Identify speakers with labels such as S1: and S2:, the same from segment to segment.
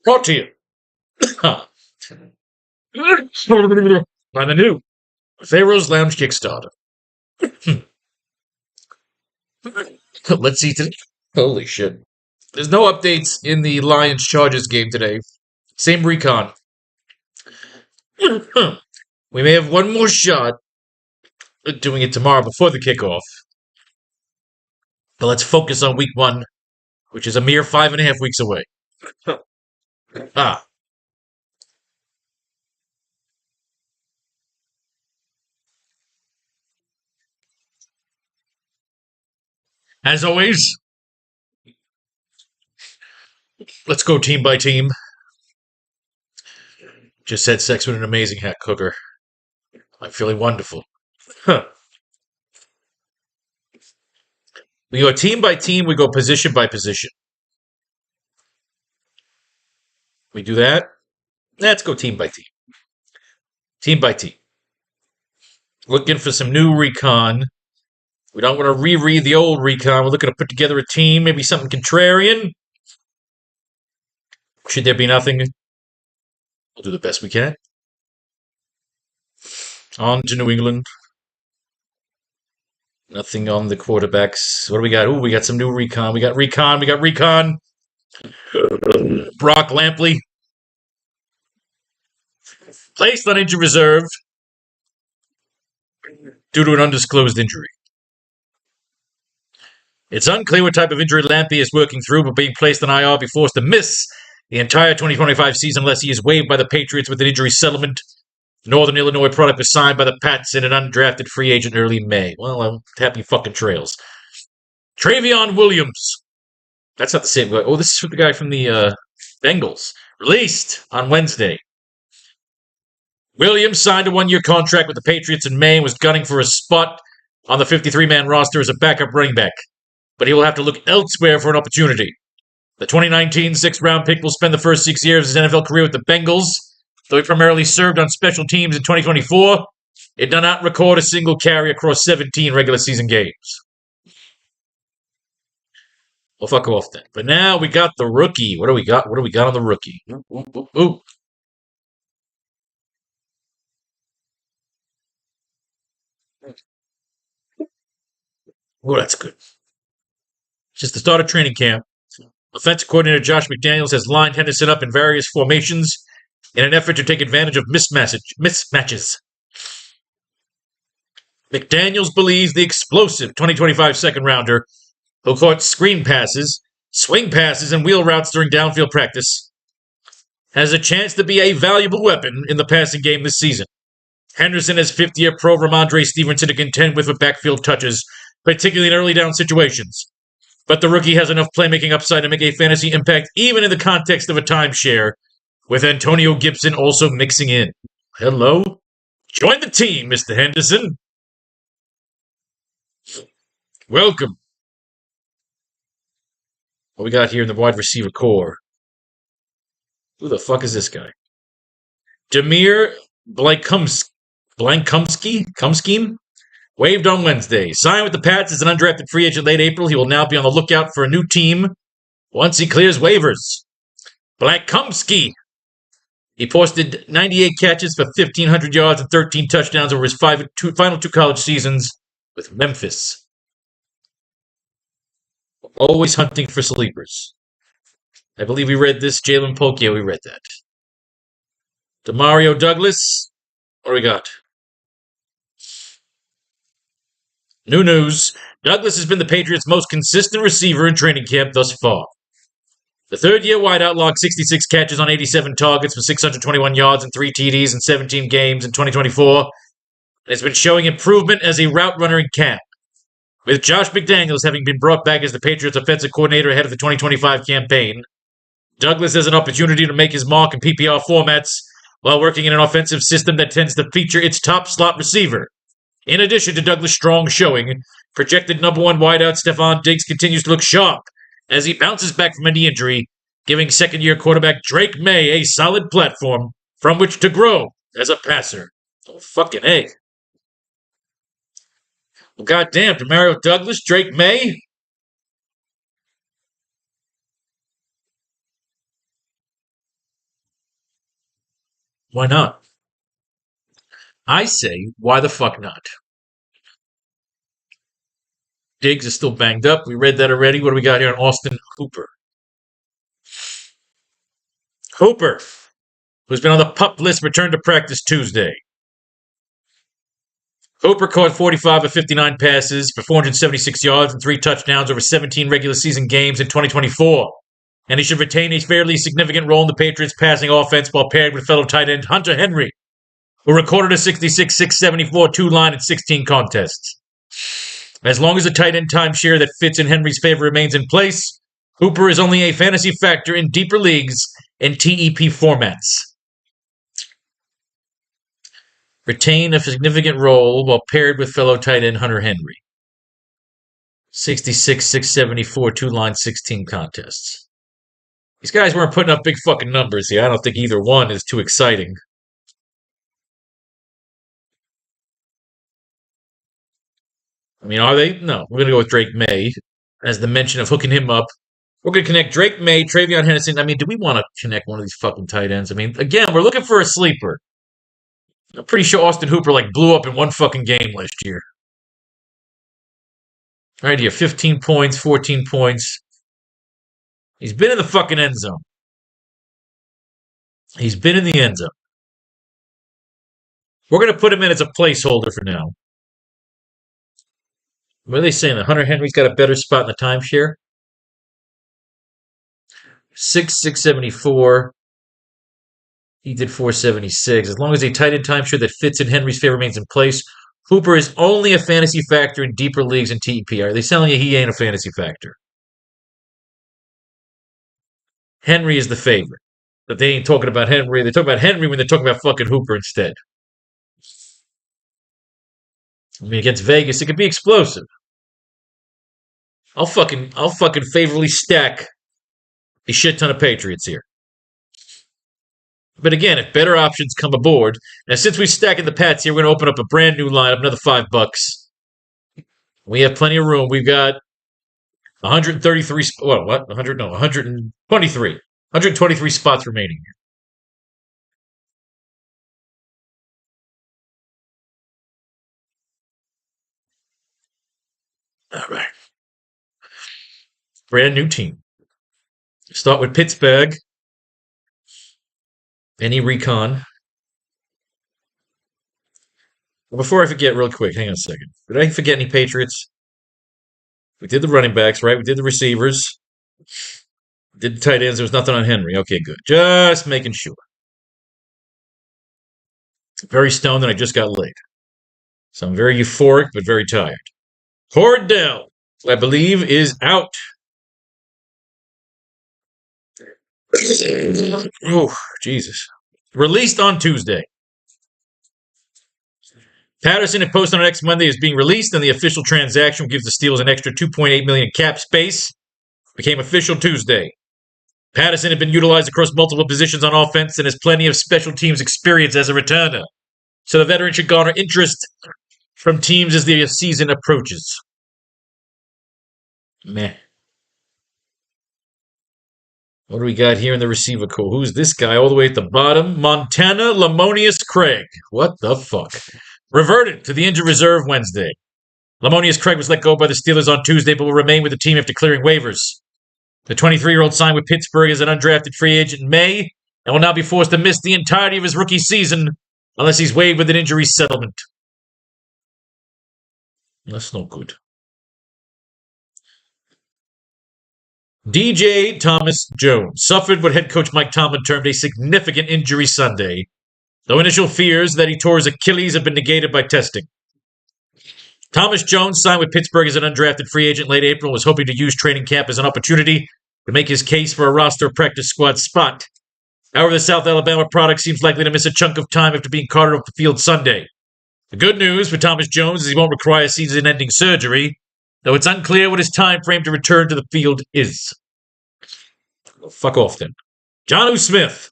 S1: Brought to you by the new Faro's Lounge Kickstarter. Let's see today. Holy shit. There's no updates in the Lions Chargers game today. Same recon. We may have one more shot at doing it tomorrow before the kickoff. But let's focus on week one, which is a mere 5.5 weeks away. As always, let's go team by team. Just had sex with an amazing hat cooker. I'm feeling wonderful. We go team by team, we go position by position. We do that. Let's go team by team. Team by team. Looking for some new recon. We don't want to reread the old recon. We're looking to put together a team, maybe something contrarian. Should there be nothing, we'll do the best we can. On to New England. Nothing on the quarterbacks. What do we got? Ooh, we got some new recon. We got recon. Brock Lampley. Placed on injured reserve due to an undisclosed injury. It's unclear what type of injury Lampley is working through, but being placed on IR will be forced to miss the entire 2025 season unless he is waived by the Patriots with an injury settlement. Northern Illinois product was signed by the Pats in an undrafted free agent early May. Well, happy fucking trails. Travion Williams. That's not the same guy. Oh, this is the guy from the Bengals. Released on Wednesday. Williams signed a 1-year contract with the Patriots in May and was gunning for a spot on the 53-man roster as a backup running back. But he will have to look elsewhere for an opportunity. The 2019 sixth-round pick will spend the first 6 years of his NFL career with the Bengals. Though he primarily served on special teams in 2024, it did not record a single carry across 17 regular season games. We'll fuck off then. But now we got the rookie. What do we got? What do we got on the rookie? Ooh. Oh, that's good. Since the start of training camp, offensive coordinator Josh McDaniels has lined Henderson up in various formations in an effort to take advantage of mismatches. McDaniels believes the explosive 2025 second-rounder, who caught screen passes, swing passes, and wheel routes during downfield practice, has a chance to be a valuable weapon in the passing game this season. Henderson has fifth-year pro Ramondre Stevenson to contend with backfield touches, particularly in early down situations. But the rookie has enough playmaking upside to make a fantasy impact even in the context of a timeshare, with Antonio Gibson also mixing in. Hello? Join the team, Mr. Henderson. Welcome. What we got here in the wide receiver core? Who the fuck is this guy? Demir Blankumski? Waived on Wednesday. Signed with the Pats as an undrafted free agent late April. He will now be on the lookout for a new team once he clears waivers. Blankumski. He posted 98 catches for 1,500 yards and 13 touchdowns over his final two college seasons with Memphis. Always hunting for sleepers. I believe we read this. Jalen Polk, yeah, we read that. Demario Douglas. What do we got? New news. Douglas has been the Patriots' most consistent receiver in training camp thus far. The third-year wideout logged 66 catches on 87 targets for 621 yards and 3 TDs in 17 games in 2024, and has been showing improvement as a route runner in camp. With Josh McDaniels having been brought back as the Patriots' offensive coordinator ahead of the 2025 campaign, Douglas has an opportunity to make his mark in PPR formats while working in an offensive system that tends to feature its top slot receiver. In addition to Douglas' strong showing, projected number 1 wideout Stephon Diggs continues to look sharp as he bounces back from a knee injury, giving second-year quarterback Drake May a solid platform from which to grow as a passer. Oh, fucking A. Well, goddamn, Demario Douglas, Drake May? Why not? I say, why the fuck not? Diggs is still banged up. We read that already. What do we got here on Austin Hooper? Hooper, who's been on the PUP list, returned to practice Tuesday. Hooper caught 45 of 59 passes for 476 yards and 3 touchdowns over 17 regular season games in 2024. And he should retain a fairly significant role in the Patriots' passing offense while paired with fellow tight end Hunter Henry, who recorded a 66 674 2-line in 16 contests. As long as the tight end timeshare that fits in Henry's favor remains in place, Hooper is only a fantasy factor in deeper leagues and TEP formats. Retain a significant role while paired with fellow tight end Hunter Henry. 66 674 2-line 16 contests. These guys weren't putting up big fucking numbers here. I don't think either one is too exciting. I mean, are they? No. We're going to go with Drake May as the mention of hooking him up. We're going to connect Drake May, Travion Henderson. I mean, do we want to connect one of these fucking tight ends? I mean, again, we're looking for a sleeper. I'm pretty sure Austin Hooper blew up in one fucking game last year. Right here, 15 points, 14 points. He's been in the fucking end zone. He's been in the end zone. We're going to put him in as a placeholder for now. What are they saying? That Hunter Henry's got a better spot in the timeshare? 674. He did 476. As long as a tight end timeshare that fits in Henry's favor remains in place, Hooper is only a fantasy factor in deeper leagues and TEP. Are they telling you he ain't a fantasy factor? Henry is the favorite. But they ain't talking about Henry. They talk about Henry when they're talking about fucking Hooper instead. I mean, against Vegas, it could be explosive. I'll fucking favorably stack a shit ton of Patriots here. But again, if better options come aboard, now since we're stacking the Pats here, we're going to open up a brand new lineup, another $5. We have plenty of room. We've got 133. Well, what? 100? No, 123. 123 spots remaining here. All right. Brand new team. Start with Pittsburgh. Any recon? Well, before I forget, real quick, hang on a second. Did I forget any Patriots? We did the running backs, right? We did the receivers. We did the tight ends. There was nothing on Henry. Okay, good. Just making sure. Very stoned and I just got laid. So I'm very euphoric, but very tired. Cordell, I believe, is out. Oh, Jesus. Released on Tuesday. Patterson had posted on X Monday is being released, and the official transaction gives the Steelers an extra $2.8 million cap space. Became official Tuesday. Patterson had been utilized across multiple positions on offense and has plenty of special teams experience as a returner. So the veteran should garner interest from teams as the season approaches. Meh. What do we got here in the receiver core? Who's this guy all the way at the bottom? Montana Lamonius Craig. What the fuck? Reverted to the injured reserve Wednesday. Lamonius Craig was let go by the Steelers on Tuesday, but will remain with the team after clearing waivers. The 23-year-old signed with Pittsburgh as an undrafted free agent in May and will now be forced to miss the entirety of his rookie season unless he's waived with an injury settlement. That's no good. DJ Thomas Jones suffered what head coach Mike Tomlin termed a significant injury Sunday, though initial fears that he tore his Achilles have been negated by testing. Thomas Jones signed with Pittsburgh as an undrafted free agent late April and was hoping to use training camp as an opportunity to make his case for a roster practice squad spot. However, the South Alabama product seems likely to miss a chunk of time after being carted off the field Sunday. The good news for Thomas Jones is he won't require season-ending surgery, though it's unclear what his time frame to return to the field is. Well, fuck off then. Jonnu Smith.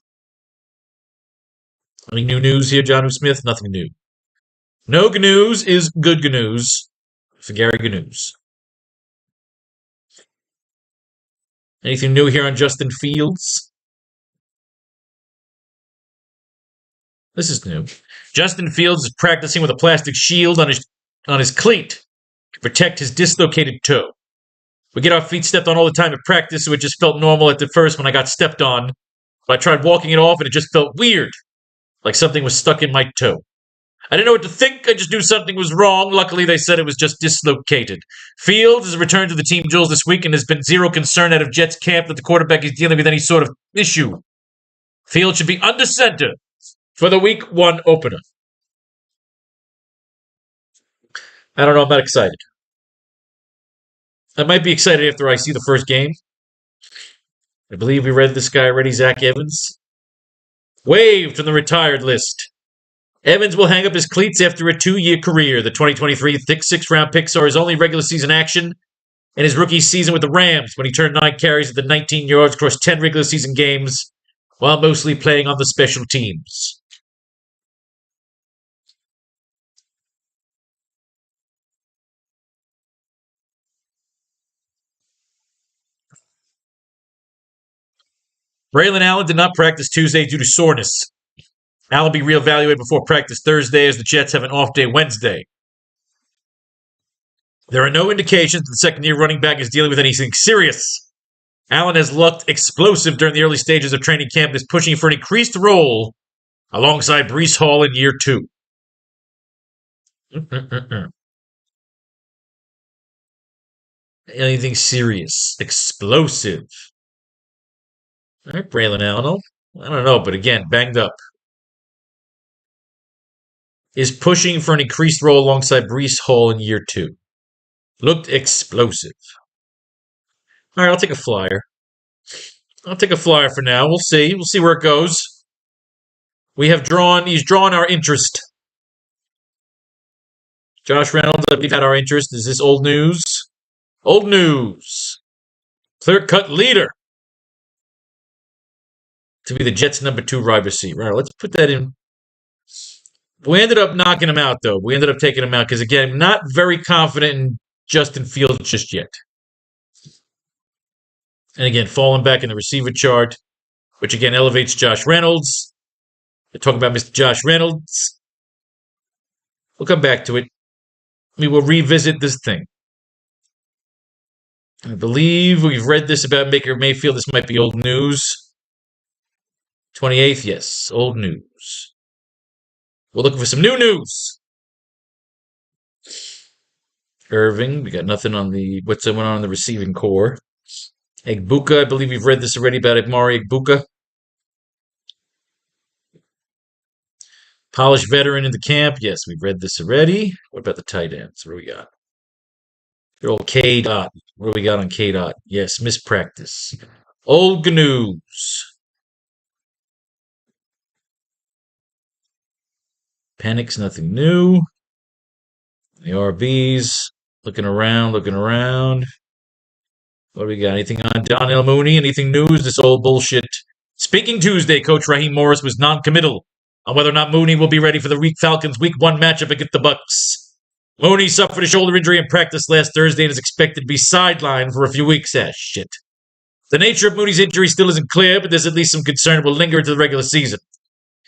S1: Any new news here, Jonnu Smith? Nothing new. No news is good news for Gary Gnews. Anything new here on Justin Fields? This is new. Justin Fields is practicing with a plastic shield on his cleat to protect his dislocated toe. We get our feet stepped on all the time at practice, so it just felt normal at the first when I got stepped on. But I tried walking it off, and it just felt weird, like something was stuck in my toe. I didn't know what to think. I just knew something was wrong. Luckily, they said it was just dislocated. Fields has returned to the team drills this week, and there's been zero concern out of Jets camp that the quarterback is dealing with any sort of issue. Fields should be under center for the Week 1 opener. I don't know. I'm not excited. I might be excited after I see the first game. I believe we read this guy already, Zach Evans. Waived from the retired list. Evans will hang up his cleats after a 2-year career. The 2023 thick 6th-round pick saw his only regular season action in his rookie season with the Rams when he turned 9 carries at the 19 yards across 10 regular season games while mostly playing on the special teams. Braylon Allen did not practice Tuesday due to soreness. Allen will be reevaluated before practice Thursday as the Jets have an off day Wednesday. There are no indications that the second-year running back is dealing with anything serious. Allen has looked explosive during the early stages of training camp and is pushing for an increased role alongside Breece Hall in year 2. Anything serious. Explosive. All right, Braylon Allen. I don't know, but again, banged up. Is pushing for an increased role alongside Breece Hall in year 2. Looked explosive. All right, I'll take a flyer. I'll take a flyer for now. We'll see. We'll see where it goes. He's drawn our interest. Josh Reynolds, we've had our interest. Is this old news? Old news. Clear-cut leader to be the Jets' number 2 wide receiver. All right, let's put that in. We ended up knocking him out, though. We ended up taking him out because, again, I'm not very confident in Justin Fields just yet. And again, falling back in the receiver chart, which again elevates Josh Reynolds. They're talking about Mr. Josh Reynolds. We'll come back to it. We will revisit this thing. I believe we've read this about Baker Mayfield. This might be old news. 28th, yes, old news. We're looking for some new news. Irving, we got nothing on what's going on in the receiving core. Egbuka, I believe we've read this already about Amari Egbuka. Polished veteran in the camp. Yes, we've read this already. What about the tight ends? What do we got? Your old K. Dot. What do we got on K. Dot? Yes, mispractice. Old news. Panic's nothing new. The RBs. Looking around. What do we got? Anything on Donnell Mooney? Anything news? This old bullshit. Speaking Tuesday, Coach Raheem Morris was non-committal on whether or not Mooney will be ready for the Falcons' Week 1 matchup against the Bucs. Mooney suffered a shoulder injury in practice last Thursday and is expected to be sidelined for a few weeks. Shit. The nature of Mooney's injury still isn't clear, but there's at least some concern it will linger into the regular season.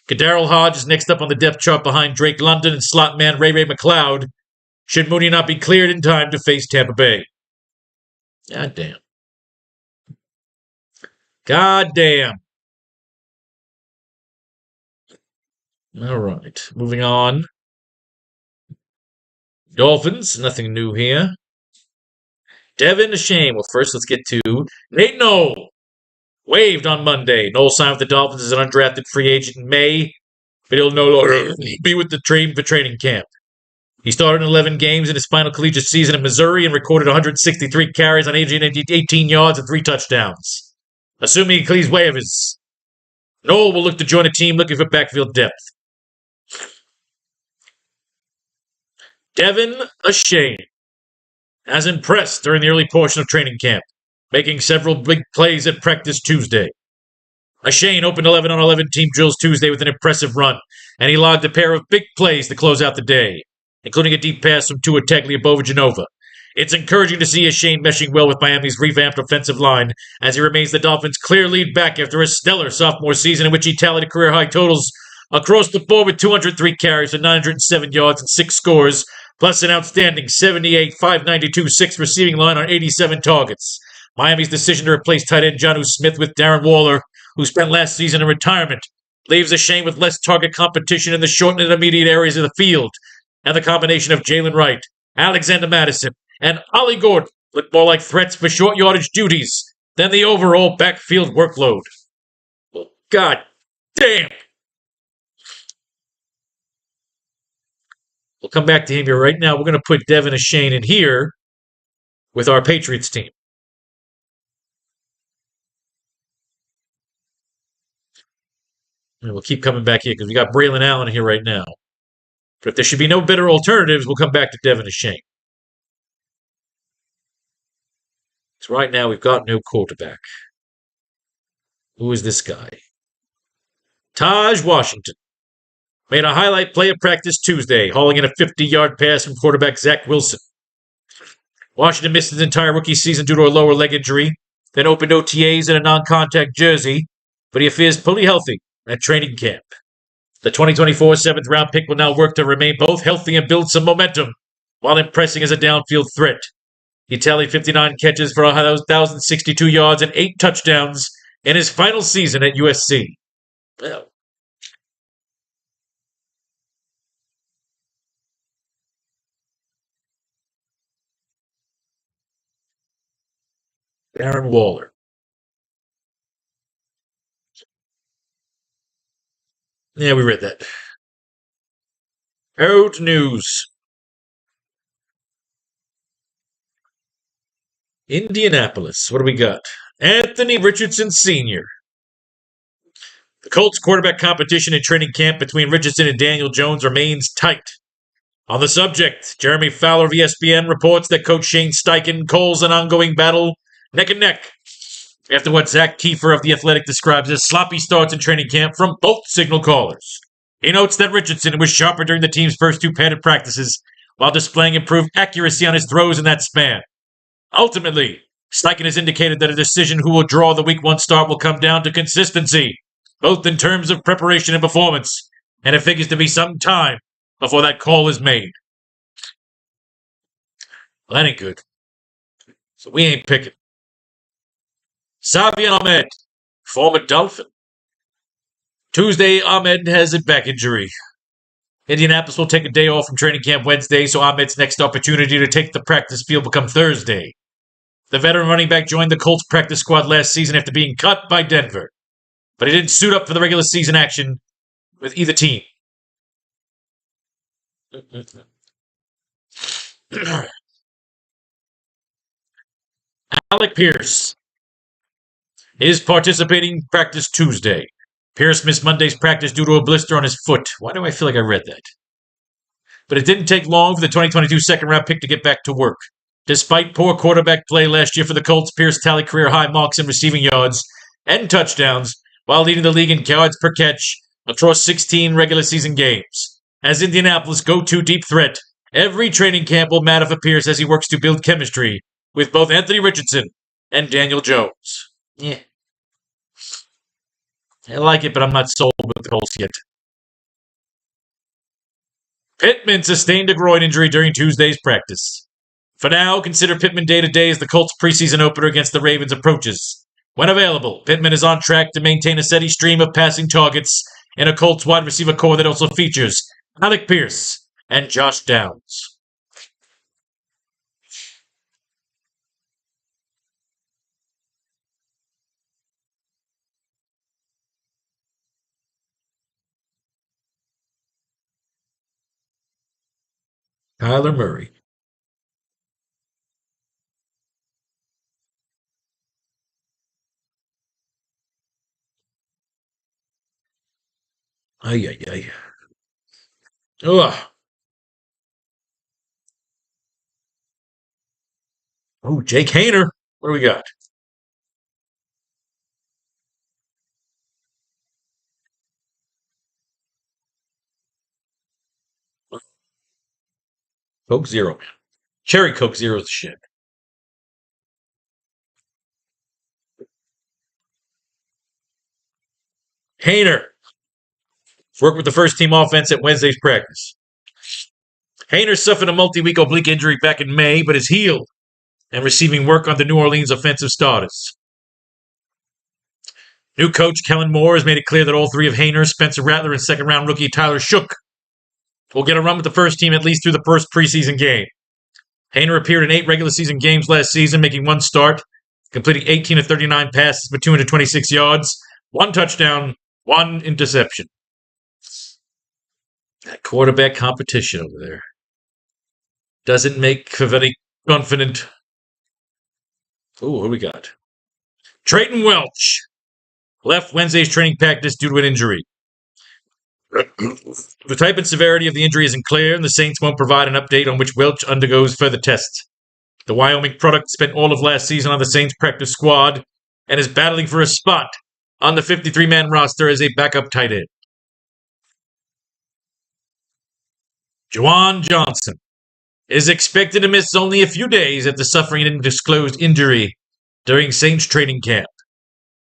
S1: Kadarrell Hodge is next up on the depth chart behind Drake London and slot man Ray McLeod, should Mooney not be cleared in time to face Tampa Bay. God damn. All right, moving on. Dolphins, nothing new here. Devin, a shame. Well, first let's get to Nate Noel. Waived on Monday. Noel signed with the Dolphins as an undrafted free agent in May, but he'll no longer be with the team for training camp. He started in 11 games in his final collegiate season in Missouri and recorded 163 carries on 18 yards and 3 touchdowns. Assuming he clears waivers, Noel will look to join a team looking for backfield depth. Devin Achane has impressed during the early portion of training camp, making several big plays at practice Tuesday. Achane opened 11-on-11 team drills Tuesday with an impressive run, and he logged a pair of big plays to close out the day, including a deep pass from Tua Tagovailoa. It's encouraging to see Achane meshing well with Miami's revamped offensive line as he remains the Dolphins' clear lead back after a stellar sophomore season in which he tallied career-high totals across the board with 203 carries for 907 yards and 6 scores, plus an outstanding 78, 592, 6 receiving line on 87 targets. Miami's decision to replace tight end Jonnu Smith with Darren Waller, who spent last season in retirement, leaves a shame with less target competition in the short and intermediate areas of the field. And the combination of Jalen Wright, Alexander Madison, and Ollie Gordon look more like threats for short yardage duties than the overall backfield workload. Well, God damn! We'll come back to him here right now. We're going to put Devin Ashane in here with our Patriots team. And we'll keep coming back here because we got Braylon Allen here right now. But if there should be no better alternatives, we'll come back to Devin Ashane. So right now we've got no quarterback. Who is this guy? Taj Washington. Made a highlight play at practice Tuesday, hauling in a 50-yard pass from quarterback Zach Wilson. Washington missed his entire rookie season due to a lower leg injury, then opened OTAs in a non-contact jersey, but he appears fully healthy at training camp. The 2024 7th-round pick will now work to remain both healthy and build some momentum while impressing as a downfield threat. He tallied 59 catches for 1,062 yards and 8 touchdowns in his final season at USC. Well, Darren Waller. Yeah, we read that. Out news. Indianapolis. What do we got? Anthony Richardson Sr. The Colts quarterback competition in training camp between Richardson and Daniel Jones remains tight. On the subject, Jeremy Fowler of ESPN reports that coach Shane Steichen calls an ongoing battle neck and neck after what Zach Kiefer of The Athletic describes as sloppy starts in training camp from both signal callers. He notes that Richardson was sharper during the team's first 2 padded practices while displaying improved accuracy on his throws in that span. Ultimately, Steichen has indicated that a decision who will draw the Week 1 start will come down to consistency, both in terms of preparation and performance, and it figures to be some time before that call is made. Well, that ain't good. So we ain't picking. Savion Ahmed, former Dolphin. Tuesday, Ahmed has a back injury. Indianapolis will take a day off from training camp Wednesday, so Ahmed's next opportunity to take the practice field will come Thursday. The veteran running back joined the Colts practice squad last season after being cut by Denver, but he didn't suit up for the regular season action with either team. Alec Pierce is participating in practice Tuesday. Pierce missed Monday's practice due to a blister on his foot. Why do I feel like I read that? But it didn't take long for the 2022 second-round pick to get back to work. Despite poor quarterback play last year for the Colts, Pierce tallied career-high marks in receiving yards and touchdowns while leading the league in yards per catch across 16 regular season games. As Indianapolis' go-to deep threat, every training camp will matter for Pierce as he works to build chemistry with both Anthony Richardson and Daniel Jones. Yeah. I like it, but I'm not sold with the Colts yet. Pittman sustained a groin injury during Tuesday's practice. For now, consider Pittman day-to-day as the Colts' preseason opener against the Ravens approaches. When available, Pittman is on track to maintain a steady stream of passing targets in a Colts wide receiver core that also features Alec Pierce and Josh Downs. Kyler Murray. Ay, ay, ay. Ugh. Oh, Jake Hayner. What do we got? Coke Zero, man. Cherry Coke Zero's the shit. Hayner. Worked with the first team offense at Wednesday's practice. Haener suffered a multi-week oblique injury back in May, but is healed and receiving work on the New Orleans offensive starters. New coach Kellen Moore has made it clear that all three of Haener, Spencer Rattler, and second-round rookie Tyler Shook will get a run with the first team at least through the first preseason game. Haener appeared in 8 regular season games last season, making 1 start, completing 18 of 39 passes for 226 yards, 1 touchdown, 1 interception. That quarterback competition over there doesn't make for very confident. Ooh, who we got? Trayton Welch left Wednesday's training practice due to an injury. The type and severity of the injury isn't clear, and the Saints won't provide an update on which Welch undergoes further tests. The Wyoming product spent all of last season on the Saints practice squad and is battling for a spot on the 53-man roster as a backup tight end. Juwan Johnson is expected to miss only a few days after suffering an undisclosed injury during Saints training camp.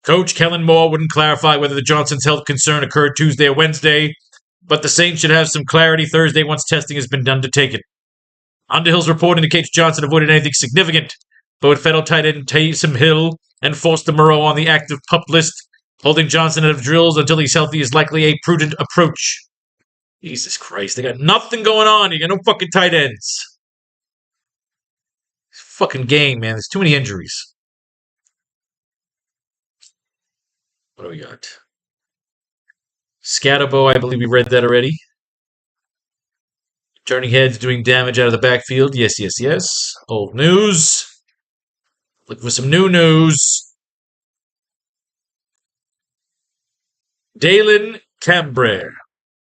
S1: Coach Kellen Moore wouldn't clarify whether the Johnson's health concern occurred Tuesday or Wednesday, but the Saints should have some clarity Thursday once testing has been undertaken. Underhill's report indicates Johnson avoided anything significant, but with fellow tight end Taysom Hill and Foster Moreau on the active PUP list, holding Johnson out of drills until he's healthy is likely a prudent approach. Jesus Christ, they got nothing going on. You got no fucking tight ends. Fucking game, man. There's too many injuries. What do we got? Scatterbo, I believe we read that already. Turning heads, doing damage out of the backfield. Yes, yes, yes. Old news. Looking for some new news. Dalen Cambray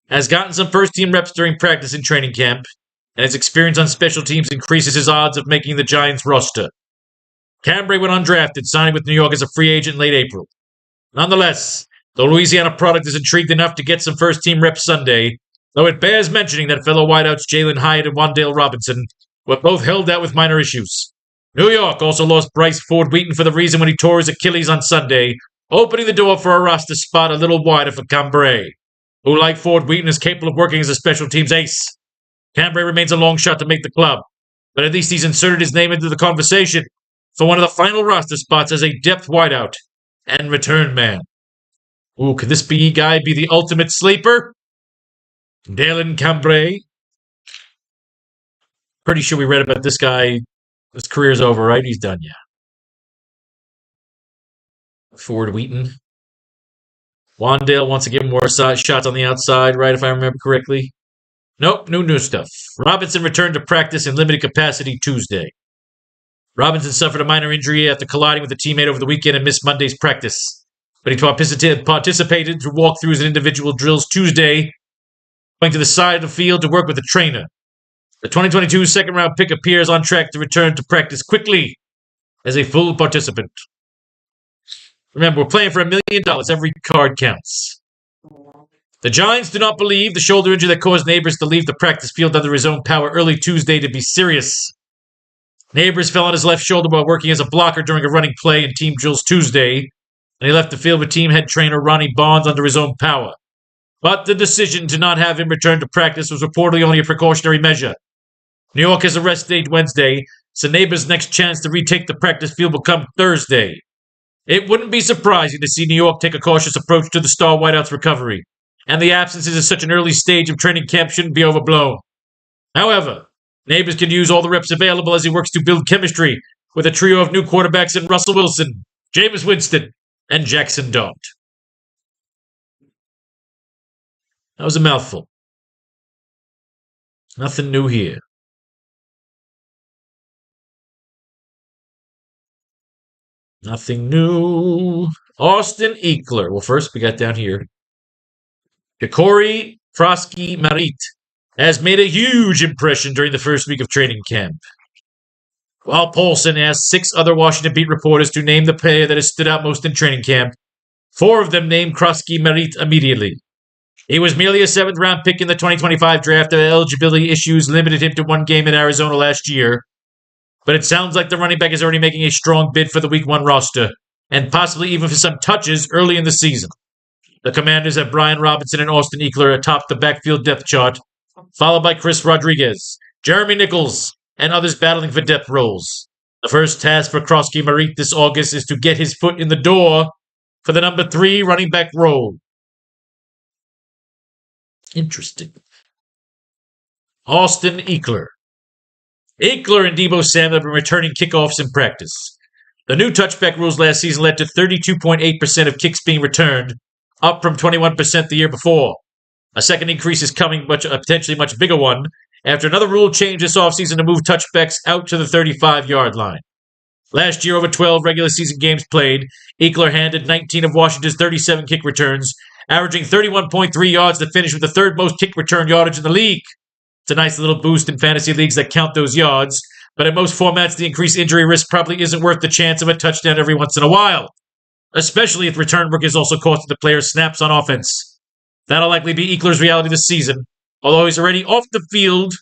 S1: has gotten some first-team reps during practice and training camp, and his experience on special teams increases his odds of making the Giants roster. Cambray went undrafted, signing with New York as a free agent in late April. Nonetheless, the Louisiana product is intrigued enough to get some first-team reps Sunday, though it bears mentioning that fellow wideouts Jalen Hyatt and Wan'Dale Robinson were both held out with minor issues. New York also lost Bryce Ford Wheaton for the reason when he tore his Achilles on Sunday, opening the door for a roster spot a little wider for Cambray, who, like Ford Wheaton, is capable of working as a special teams ace. Cambray remains a long shot to make the club, but at least he's inserted his name into the conversation for one of the final roster spots as a depth wideout and return man. Ooh, could this guy be the ultimate sleeper? Dalen Cambray. Pretty sure we read about this guy. His career's over, right? He's done, yeah. Ford Wheaton. Wan'Dale wants to give him more shots on the outside, right, if I remember correctly? Nope, new stuff. Robinson returned to practice in limited capacity Tuesday. Robinson suffered a minor injury after colliding with a teammate over the weekend and missed Monday's practice. But he participated through walkthroughs and individual drills Tuesday, going to the side of the field to work with a trainer. The 2022 second-round pick appears on track to return to practice quickly as a full participant. Remember, we're playing for $1 million. Every card counts. The Giants do not believe the shoulder injury that caused Neighbors to leave the practice field under his own power early Tuesday to be serious. Neighbors fell on his left shoulder while working as a blocker during a running play in team drills Tuesday, and he left the field with team head trainer Ronnie Bonds under his own power. But the decision to not have him return to practice was reportedly only a precautionary measure. New York has a rest date Wednesday, so Neighbors' next chance to retake the practice field will come Thursday. It wouldn't be surprising to see New York take a cautious approach to the star wideout's recovery, and the absences at such an early stage of training camp shouldn't be overblown. However, Neighbors can use all the reps available as he works to build chemistry with a trio of new quarterbacks in Russell Wilson, Jameis Winston, and Jackson Dart. That was a mouthful. Nothing new here. Nothing new. Austin Eckler. Well, first we got down here. Ja'Cory Krosky-Marit has made a huge impression during the first week of training camp. While Paulson asked 6 other Washington beat reporters to name the player that has stood out most in training camp, 4 of them named Krosky-Marit immediately. He was merely a 7th-round pick in the 2025 draft, and eligibility issues limited him to 1 game in Arizona last year. But it sounds like the running back is already making a strong bid for the Week 1 roster, and possibly even for some touches early in the season. The Commanders have Brian Robinson and Austin Eckler atop the backfield depth chart, followed by Chris Rodriguez, Jeremy Nichols, and others battling for depth roles. The first task for Krosky Marik this August is to get his foot in the door for the number 3 running back role. Interesting. Austin Eckler. Eckler and Deebo Samuel have been returning kickoffs in practice. The new touchback rules last season led to 32.8% of kicks being returned, up from 21% the year before. A second increase is coming, a potentially much bigger one, after another rule change this offseason to move touchbacks out to the 35-yard line. Last year, over 12 regular season games played, Eckler handed 19 of Washington's 37 kick returns, averaging 31.3 yards to finish with the third most kick return yardage in the league. It's a nice little boost in fantasy leagues that count those yards, but in most formats, the increased injury risk probably isn't worth the chance of a touchdown every once in a while, especially if return work is also costing the player snaps on offense. That'll likely be Eckler's reality this season, although he's already off the field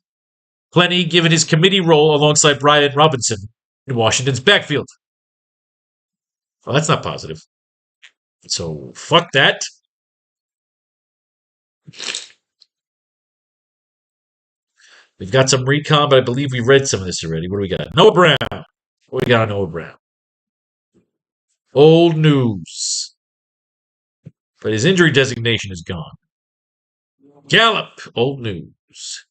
S1: plenty given his committee role alongside Brian Robinson in Washington's backfield. Well, that's not positive. So, fuck that. We've got some recon, but I believe we read some of this already. What do we got? Noah Brown. What do we got on Noah Brown? Old news. But his injury designation is gone. Gallup. Old news.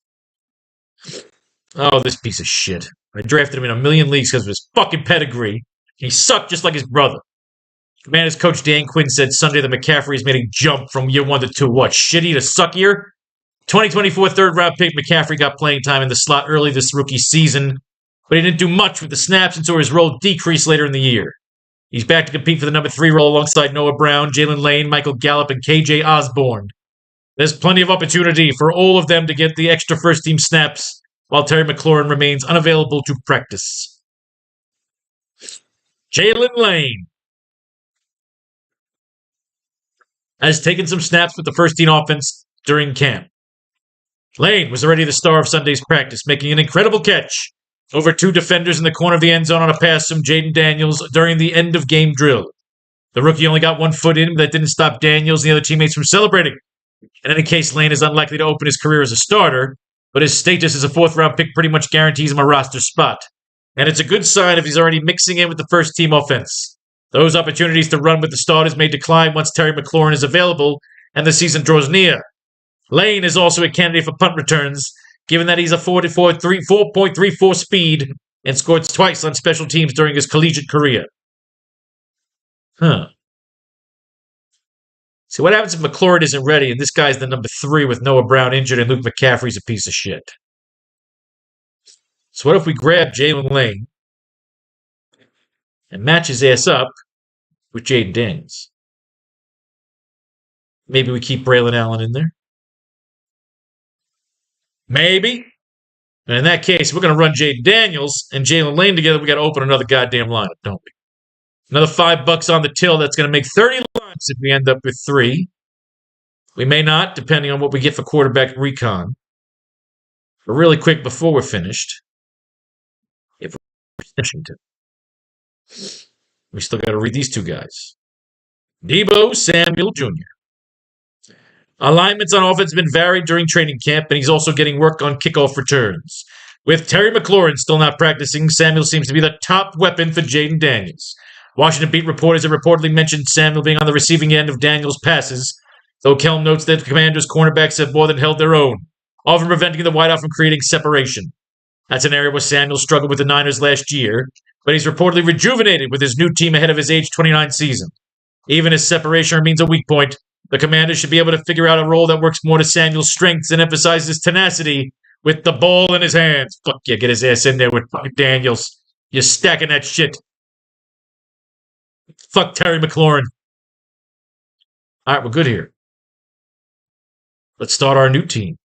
S1: Oh, this piece of shit. I drafted him in a million leagues because of his fucking pedigree. He sucked just like his brother. Commanders coach Dan Quinn said Sunday that McCaffrey has made a jump from year 1 to 2. What, shitty to suckier? 2024 third-round pick McCaffrey got playing time in the slot early this rookie season, but he didn't do much with the snaps and saw his role decrease later in the year. He's back to compete for the number 3 role alongside Noah Brown, Jalen Lane, Michael Gallup, and KJ Osborne. There's plenty of opportunity for all of them to get the extra first-team snaps while Terry McLaurin remains unavailable to practice. Jalen Lane has taken some snaps with the first-team offense during camp. Lane was already the star of Sunday's practice, making an incredible catch over 2 defenders in the corner of the end zone on a pass from Jaden Daniels during the end-of-game drill. The rookie only got 1 foot in, but that didn't stop Daniels and the other teammates from celebrating. In any case, Lane is unlikely to open his career as a starter, but his status as a 4th-round pick pretty much guarantees him a roster spot. And it's a good sign if he's already mixing in with the first-team offense. Those opportunities to run with the starters may decline once Terry McLaurin is available and the season draws near. Lane is also a candidate for punt returns, given that he's a 4.34 speed and scored twice on special teams during his collegiate career. See, what happens if McLaurin isn't ready and this guy's the number 3 with Noah Brown injured and Luke McCaffrey's a piece of shit? So what if we grab Jalen Lane and match his ass up with Jaden Daniels? Maybe we keep Braylon Allen in there? Maybe. And in that case, we're going to run Jaden Daniels and Jalen Lane together. We got to open another goddamn lineup, don't we? Another $5 on the till. That's going to make 30 lines if we end up with 3. We may not, depending on what we get for quarterback recon. But really quick, before we're finished, if we're Washington, we still got to read these 2 guys. Deebo Samuel Jr. Alignments on offense have been varied during training camp, and he's also getting work on kickoff returns. With Terry McLaurin still not practicing, Samuel seems to be the top weapon for Jaden Daniels. Washington beat reporters have reportedly mentioned Samuel being on the receiving end of Daniels' passes, though Kelm notes that the Commanders' cornerbacks have more than held their own, often preventing the wideout from creating separation. That's an area where Samuel struggled with the Niners last year, but he's reportedly rejuvenated with his new team ahead of his age 29 season. Even as separation remains a weak point, the Commanders should be able to figure out a role that works more to Samuel's strengths and emphasizes tenacity with the ball in his hands. Fuck yeah, get his ass in there with fucking Daniels. You're stacking that shit. Fuck Terry McLaurin. All right, we're good here. Let's start our new team.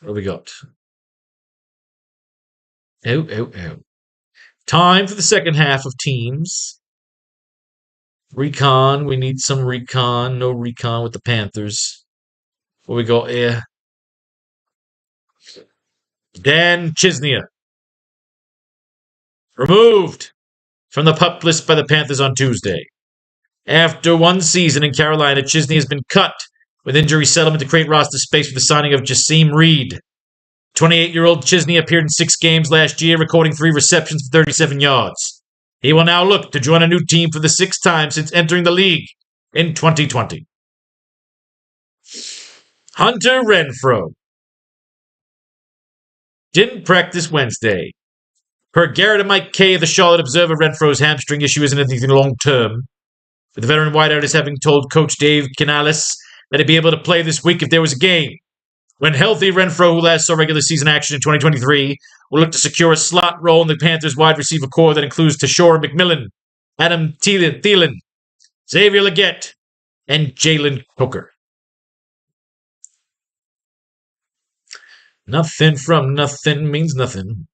S1: What do we got? Time for the second half of teams. Recon. We need some recon. No recon with the Panthers. Where we go? Dan Chisnia. Removed from the PUP list by the Panthers on Tuesday. After one season in Carolina, Chisney has been cut with injury settlement to create roster space for the signing of Jaseem Reed. 28-year-old Chisney appeared in 6 games last year, recording 3 receptions for 37 yards. He will now look to join a new team for the 6th time since entering the league in 2020. Hunter Renfrow didn't practice Wednesday. Per Garrett and Mike Kay of the Charlotte Observer, Renfrow's hamstring issue isn't anything long-term, with the veteran wideout having told coach Dave Canales that he'd be able to play this week if there was a game. When healthy, Renfrow, who last saw regular season action in 2023, will look to secure a slot role in the Panthers' wide receiver core that includes Tashora McMillan, Adam Thielen, Xavier Legette, and Jalen Hooker. Nothing from nothing means nothing.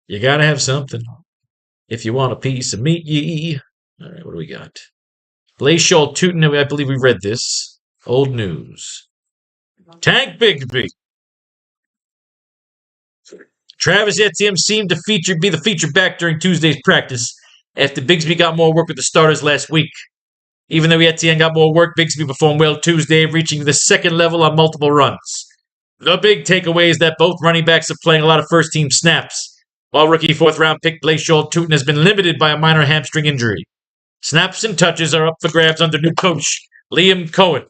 S1: You gotta have something if you want a piece of meat, ye. All right, what do we got? Glacial Tootin, I believe we read this. Old news. Tank Bigsby. Travis Etienne seemed to be the feature back during Tuesday's practice after Bigsby got more work with the starters last week. Even though Etienne got more work, Bigsby performed well Tuesday, reaching the second level on multiple runs. The big takeaway is that both running backs are playing a lot of first-team snaps, while rookie fourth-round pick Glacial Tootin has been limited by a minor hamstring injury. Snaps and touches are up for grabs under new coach Liam Cohen,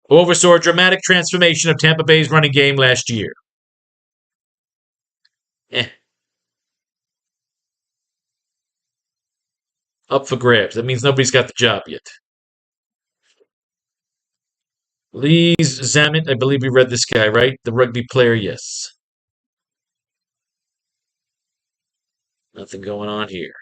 S1: who oversaw a dramatic transformation of Tampa Bay's running game last year. Up for grabs. That means nobody's got the job yet. Lees Zamet, I believe we read this guy, right? The rugby player, yes. Nothing going on here.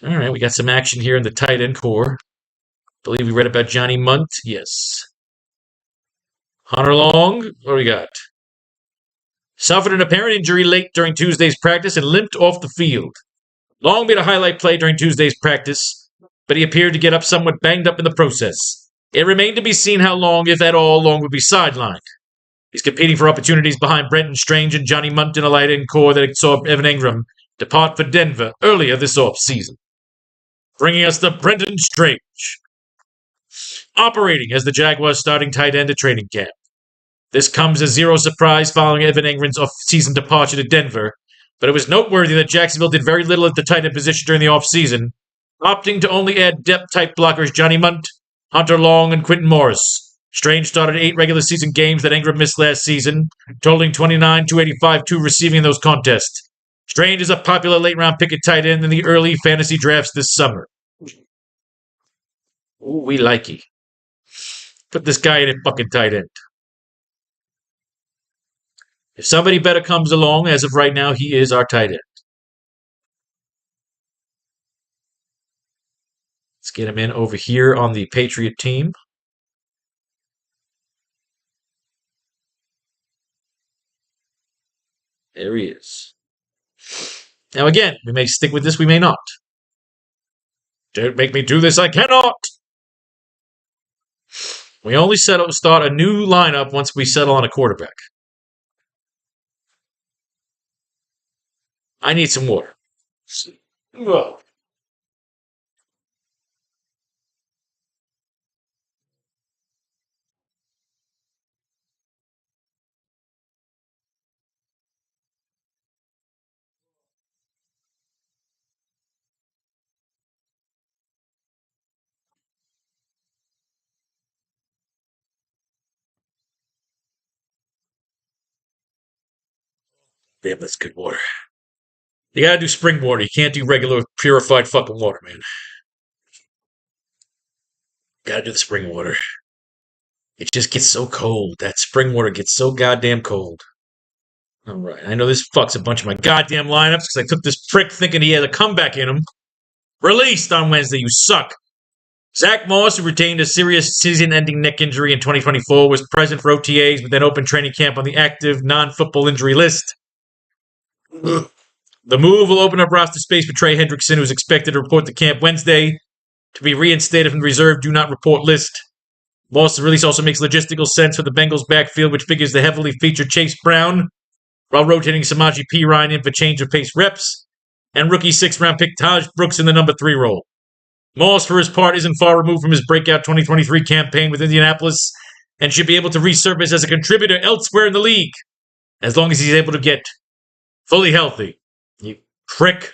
S1: All right, we got some action here in the tight end core. I believe we read about Johnny Munt, yes. Hunter Long, what do we got? Suffered an apparent injury late during Tuesday's practice and limped off the field. Long made a highlight play during Tuesday's practice, but he appeared to get up somewhat banged up in the process. It remained to be seen how long, if at all, Long would be sidelined. He's competing for opportunities behind Brenton Strange and Johnny Munt in a light end core that saw Evan Engram depart for Denver earlier this offseason. Bringing us to Brenton Strange, operating as the Jaguars' starting tight end at training camp. This comes as zero surprise following Evan Engram's off-season departure to Denver, but it was noteworthy that Jacksonville did very little at the tight end position during the offseason, opting to only add depth-type blockers Johnny Munt, Hunter Long, and Quentin Morris. Strange started 8 regular season games that Engram missed last season, totaling 29, 285, 2 receiving in those contests. Strange is a popular late-round pick at tight end in the early fantasy drafts this summer. Ooh, we like it. Put this guy in at fucking tight end. If somebody better comes along, as of right now, he is our tight end. Let's get him in over here on the Patriot team. There he is. Now again, we may stick with this, we may not. Don't make me do this, I cannot! We only start a new lineup once we settle on a quarterback. I need some water. Whoa. Damn, that's good water. You gotta do spring water. You can't do regular purified fucking water, man. Gotta do the spring water. It just gets so cold. That spring water gets so goddamn cold. Alright, I know this fucks a bunch of my goddamn lineups because I took this prick thinking he had a comeback in him. Released on Wednesday, you suck. Zach Moss, who retained a serious season-ending neck injury in 2024, was present for OTAs but then opened training camp on the active non-football injury list. The move will open up roster space for Trey Hendrickson, who is expected to report to camp Wednesday, to be reinstated from the reserve do not report list. Moss' release also makes logistical sense for the Bengals' backfield, which figures the heavily featured Chase Brown, while rotating Samaje Perine in for change of pace reps, and rookie 6th-round pick Taj Brooks in the number 3 role. Moss, for his part, isn't far removed from his breakout 2023 campaign with Indianapolis and should be able to resurface as a contributor elsewhere in the league, as long as he's able to get fully healthy. You prick.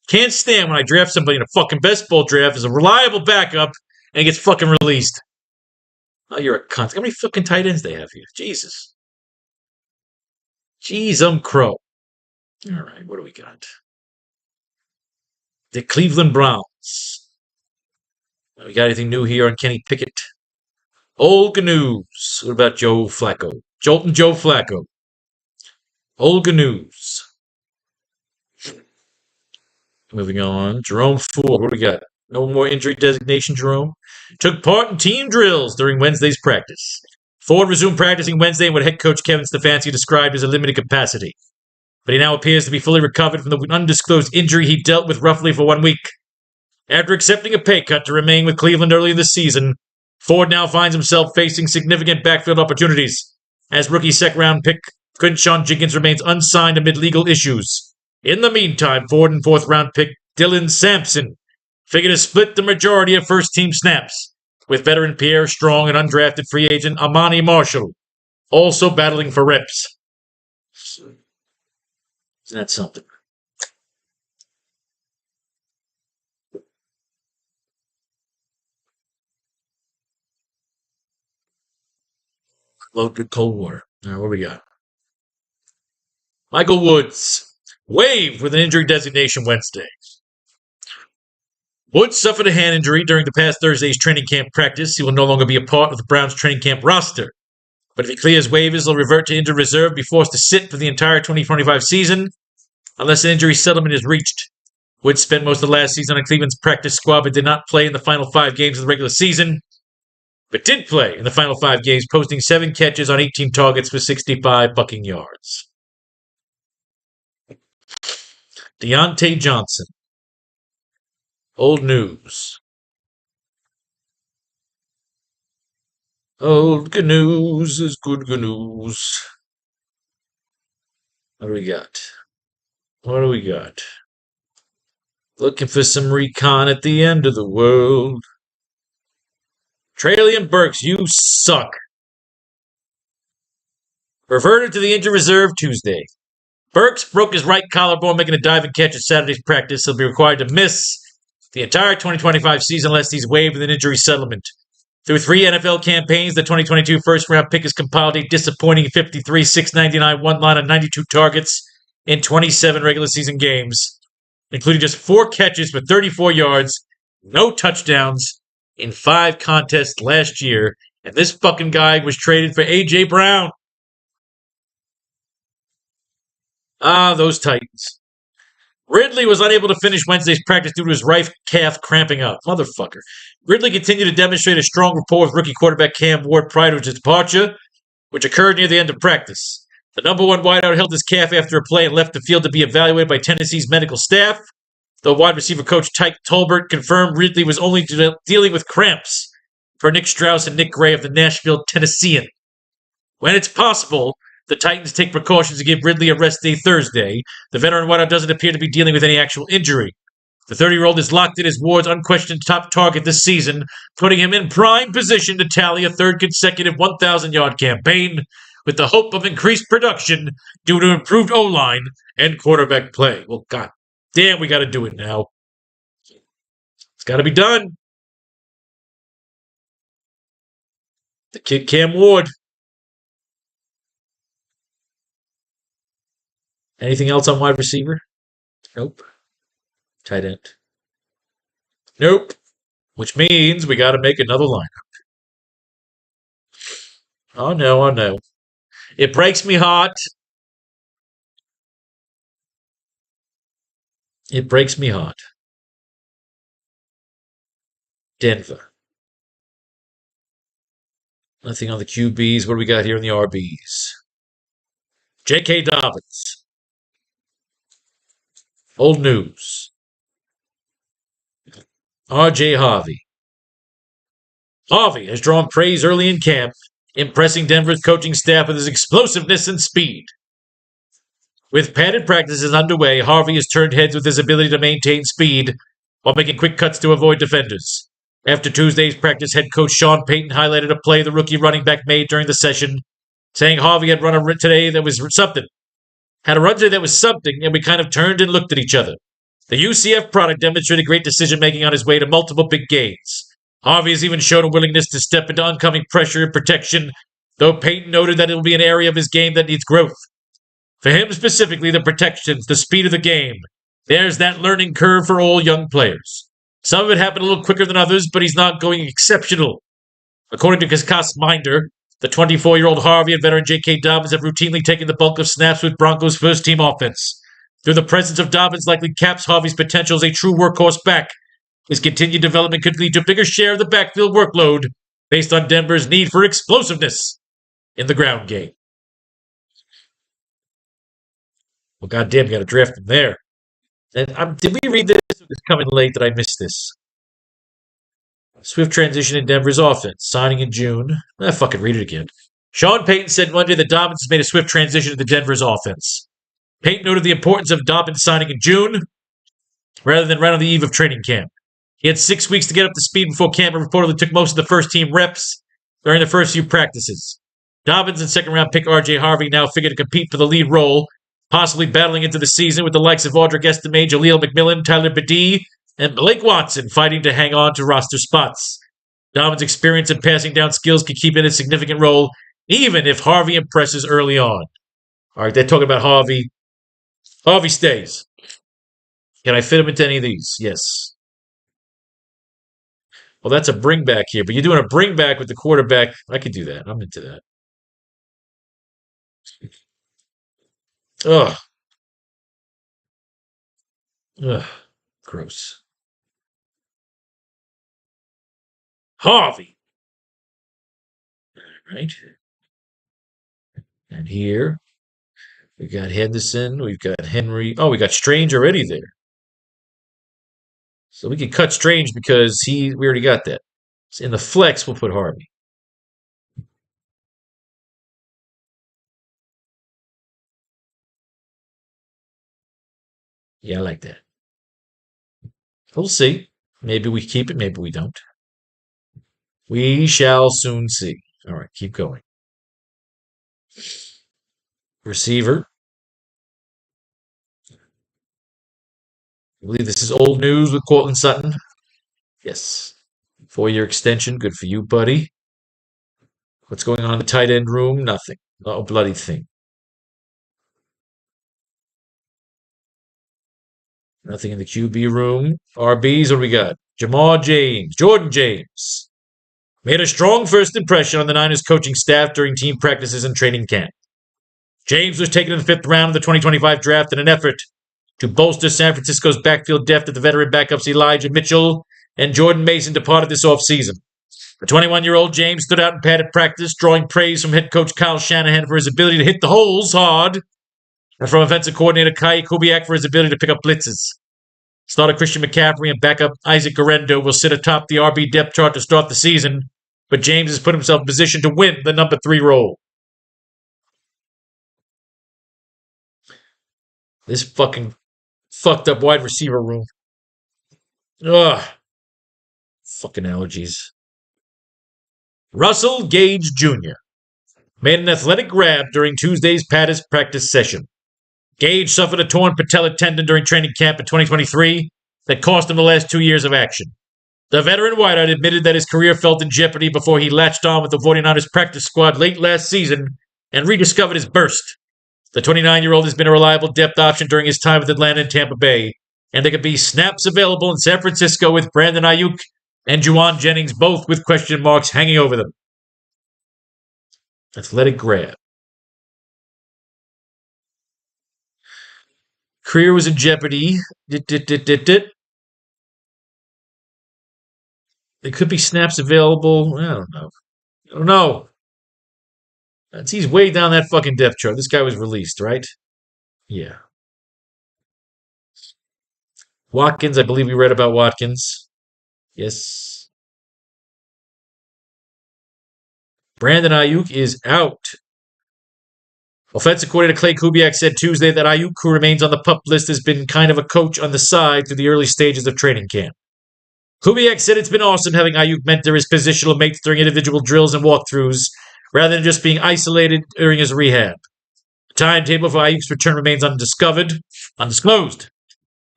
S1: Can't stand when I draft somebody in a fucking best ball draft as a reliable backup and gets fucking released. Oh, you're a cunt. How many fucking tight ends they have here? Jesus. Jeez, crow. All right, what do we got? The Cleveland Browns. We got anything new here on Kenny Pickett? Old news. What about Joe Flacco? Jolton Joe Flacco. Old news. Moving on. Jerome Ford. What do we got? No more injury designation, Jerome. Took part in team drills during Wednesday's practice. Ford resumed practicing Wednesday in what head coach Kevin Stefanski described as a limited capacity. But he now appears to be fully recovered from the undisclosed injury he dealt with roughly for 1 week. After accepting a pay cut to remain with Cleveland early in the season, Ford now finds himself facing significant backfield opportunities. As rookie second-round pick Quinshawn Jenkins remains unsigned amid legal issues. In the meantime, Ford and fourth-round pick Dylan Sampson figure to split the majority of first-team snaps, with veteran Pierre Strong and undrafted free agent Amani Marshall also battling for reps. Isn't that something? Loaded cold water. All right, what do we got? Michael Woods waived with an injury designation Wednesday. Woods suffered a hand injury during the past Thursday's training camp practice. He will no longer be a part of the Browns' training camp roster. But if he clears waivers, he'll revert to injured reserve, be forced to sit for the entire 2025 season, unless an injury settlement is reached. Woods spent most of last season on Cleveland's practice squad, but did not play in the final 5 games of the regular season, but did play in the final 5 games, posting 7 catches on 18 targets for 65 bucking yards. Deontay Johnson. Old news. Old news is good news. What do we got? What do we got? Looking for some recon at the end of the world. Treylon Burks, you suck. Reverted to the injured reserve Tuesday. Burks broke his right collarbone making a diving catch at Saturday's practice. He'll be required to miss the entire 2025 season unless he's waived with an injury settlement. Through 3 NFL campaigns, the 2022 first-round pick has compiled a disappointing 53, 699, 1 line on 92 targets in 27 regular season games, including just 4 catches for 34 yards, no touchdowns, in 5 contests last year, and this fucking guy was traded for A.J. Brown. Ah, those Titans. Ridley was unable to finish Wednesday's practice due to his right calf cramping up. Motherfucker. Ridley continued to demonstrate a strong rapport with rookie quarterback Cam Ward prior to his departure, which occurred near the end of practice. The number 1 wideout held his calf after a play and left the field to be evaluated by Tennessee's medical staff, though wide receiver coach Tyke Tolbert confirmed Ridley was only dealing with cramps, per Nick Strauss and Nick Gray of the Nashville Tennessean. When it's possible, the Titans take precautions to give Ridley a rest day Thursday. The veteran wideout doesn't appear to be dealing with any actual injury. The 30-year-old is locked in as Ward's unquestioned top target this season, putting him in prime position to tally a 3rd consecutive 1,000-yard campaign, with the hope of increased production due to improved O-line and quarterback play. Well, god damn, we got to do it now. It's got to be done. The kid Cam Ward. Anything else on wide receiver? Nope. Tight end. Nope. Which means we got to make another lineup. Oh no, oh no. It breaks me heart. It breaks me heart. Denver. Nothing on the QBs. What do we got here in the RBs? J.K. Dobbins. Old news. R.J. Harvey. Harvey has drawn praise early in camp, impressing Denver's coaching staff with his explosiveness and speed. With padded practices underway, Harvey has turned heads with his ability to maintain speed while making quick cuts to avoid defenders. After Tuesday's practice, head coach Sean Payton highlighted a play the rookie running back made during the session, saying Harvey had run a run today that was something. Had a run today that was something, and we kind of turned and looked at each other. The UCF product demonstrated great decision making on his way to multiple big gains. Harvey has even shown a willingness to step into oncoming pressure and protection, though Payton noted that it will be an area of his game that needs growth. For him specifically, the protections, the speed of the game. There's that learning curve for all young players. Some of it happened a little quicker than others, but he's not going exceptional. According to Kaskas Minder, the 24-year-old Harvey and veteran J.K. Dobbins have routinely taken the bulk of snaps with Broncos' first-team offense. Through the presence of Dobbins likely caps Harvey's potential as a true workhorse back. His continued development could lead to a bigger share of the backfield workload based on Denver's need for explosiveness in the ground game. Well, goddamn, you got to draft him there. And did we read this? It's coming late that I missed this. Swift transition in Denver's offense, signing in June. Fucking read it again. Sean Payton said Monday that Dobbins has made a swift transition into Denver's offense. Payton noted the importance of Dobbins signing in June rather than right on the eve of training camp. He had 6 weeks to get up to speed before camp and reportedly took most of the first-team reps during the first few practices. Dobbins and second-round pick R.J. Harvey now figure to compete for the lead role, possibly battling into the season with the likes of Audric Estime, Jaleel McMillan, Tyler Badee, and Blake Watson fighting to hang on to roster spots. Dobbins' experience and passing down skills could keep in a significant role, even if Harvey impresses early on. All right, they're talking about Harvey. Harvey stays. Can I fit him into any of these? Yes. Well, that's a bring back here, but you're doing a bring back with the quarterback. I could do that. I'm into that. Ugh. Ugh. Gross. Harvey. All right. And here, we got Henderson. We've got Henry. Oh, we got Strange already there. So we can cut Strange because we already got that. So in the flex, we'll put Harvey. Yeah, I like that. We'll see. Maybe we keep it, maybe we don't. We shall soon see. All right, keep going. Receiver. I believe this is old news with Cortland Sutton. Yes. 4-year extension. Good for you, buddy. What's going on in the tight end room? Nothing. Not a bloody thing. Nothing in the QB room. RBs, what do we got? Jamar James. Jordan James. Made a strong first impression on the Niners coaching staff during team practices and training camp. James was taken in the 5th round of the 2025 draft in an effort to bolster San Francisco's backfield depth at the veteran backups Elijah Mitchell and Jordan Mason departed this offseason. The 21-year-old James stood out in padded practice, drawing praise from head coach Kyle Shanahan for his ability to hit the holes hard, and from offensive coordinator Kai Kubiak for his ability to pick up blitzes. Starter Christian McCaffrey and backup Isaac Guerrero will sit atop the RB depth chart to start the season, but James has put himself in position to win the number 3 role. This fucking fucked up wide receiver room. Ugh. Fucking allergies. Russell Gage Jr. made an athletic grab during Tuesday's padded practice session. Gage suffered a torn patella tendon during training camp in 2023 that cost him the last 2 years of action. The veteran wideout admitted that his career felt in jeopardy before he latched on with the 49ers practice squad late last season and rediscovered his burst. The 29-year-old has been a reliable depth option during his time with Atlanta and Tampa Bay, and there could be snaps available in San Francisco with Brandon Ayuk and Juwan Jennings, both with question marks hanging over them. Athletic grab. Career was in jeopardy. There could be snaps available. I don't know. He's way down that fucking depth chart. This guy was released, right? Yeah. Watkins, I believe we read about Watkins. Yes. Brandon Ayuk is out. Offensive coordinator Clay Kubiak said Tuesday that Ayuk, who remains on the PUP list, has been kind of a coach on the side through the early stages of training camp. Kubiak said it's been awesome having Ayuk mentor his positional mates during individual drills and walkthroughs, rather than just being isolated during his rehab. The timetable for Ayuk's return remains undisclosed.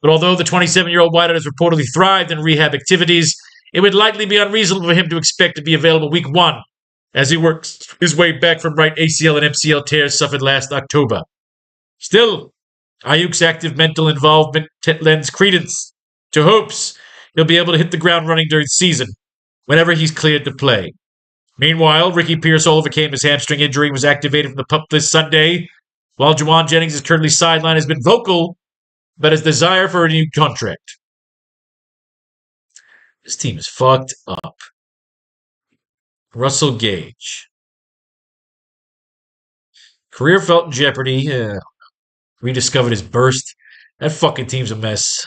S1: But although the 27-year-old wideout has reportedly thrived in rehab activities, it would likely be unreasonable for him to expect to be available week 1 as he works his way back from right ACL and MCL tears suffered last October. Still, Ayuk's active mental involvement lends credence to hopes he'll be able to hit the ground running during the season, whenever he's cleared to play. Meanwhile, Ricky Pierce overcame his hamstring injury and was activated from the PUP list Sunday, while Juwan Jennings is currently sidelined, has been vocal about his desire for a new contract. This team is fucked up. Russell Gage. Career felt in jeopardy. Rediscovered his burst. That fucking team's a mess.